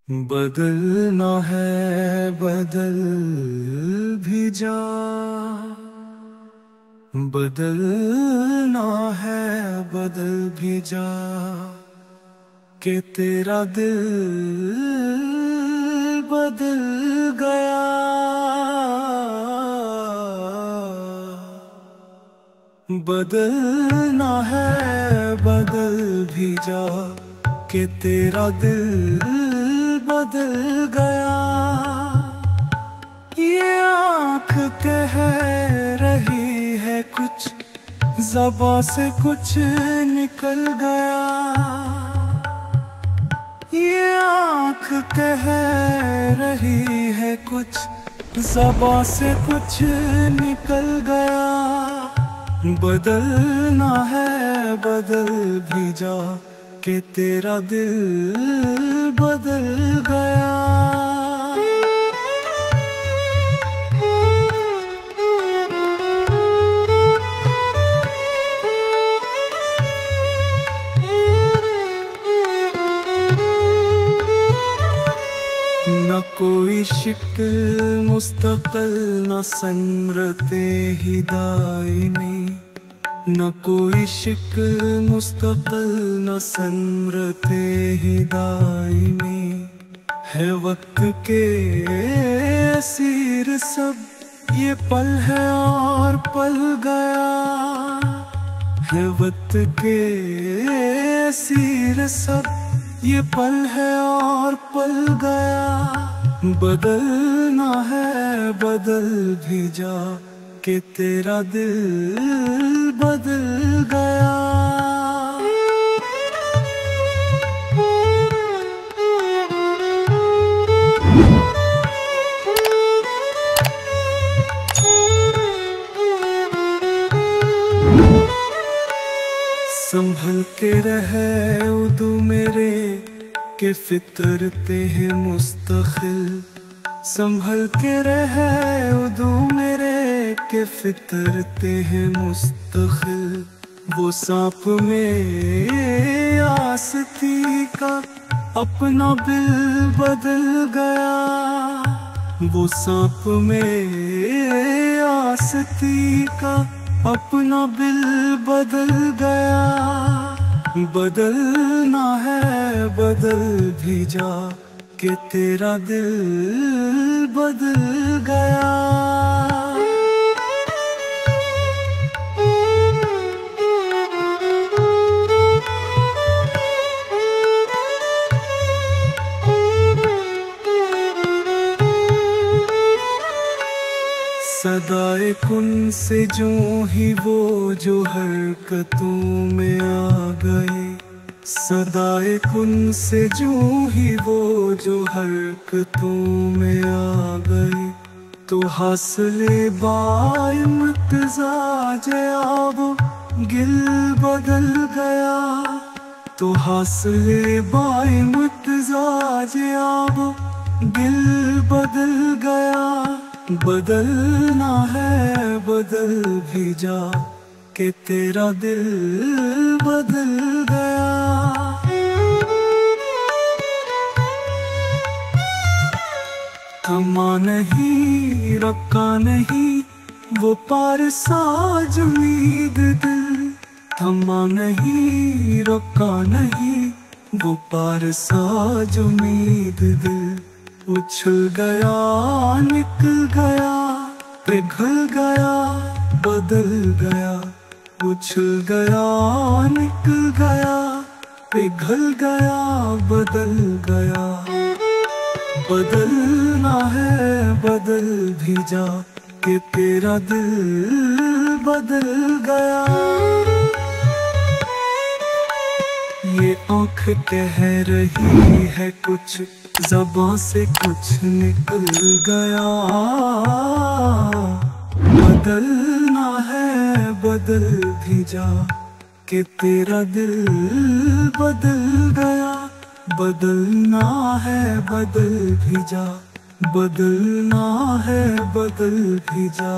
बदलना है बदल भी जा, बदलना है बदल भी जा, कि तेरा दिल बदल गया। बदलना है बदल भी जा, कि तेरा दिल बदल गया। ये आँख कह रही है कुछ, ज़बां से कुछ निकल गया। ये आँख कह रही है कुछ, ज़बां से कुछ निकल गया। बदलना है बदल भी जा, कि तेरा दिल बदल गया। न कोई शिक्ल मुस्तक़िल, न संरते ही दायमी। न कोई शिक्ल मुस्तक़िल, न संरते ही दायमी। है वक्त के असीर सब, ये पल है और पल गया। है वक्त के असीर सब, ये पल है और पल गया। बदलना है बदल भी जा, कि तेरा दिल बदल गया। संभल के रहे उदू मेरे, के फितरते हैं मुस्तकिल। संभल के रहे उदू मेरे, के फितरते हैं मुस्तकिल। वो सांप में आस्ती का अपना बिल बदल गया। वो सांप में आस्ती का अपना बिल बदल गया। बदलना है बदल भी जा, कि तेरा दिल बदल गया। सदाए कुन से जो ही वो जो हरकतों में आ गए। सदाए कुन से जो ही वो जो हरकतों में आ गए। तो हासिले बाइम्तिज़ाज अब गिल बदल गया। तो हासिले बाइम्तिज़ाज अब गिल बदल गया। बदलना है बदल भी जा, कि तेरा दिल बदल गया। थमा नहीं रखा नहीं वो पारसाज उम्मीद दिल। थमा नहीं रखा नहीं वो पारसाज उम्मीद दिल। उछल गया निकल गया, पिघल गया बदल गया। उछल गया निकल गया, पिघल गया बदल गया। बदलना है बदल भी जा, कि तेरा दिल बदल गया। ये आँख कह रही है कुछ, ज़बां से कुछ निकल गया। बदलना है बदल भी जा, कि तेरा दिल बदल गया। बदलना है बदल भी जा, बदलना है बदल भी जा।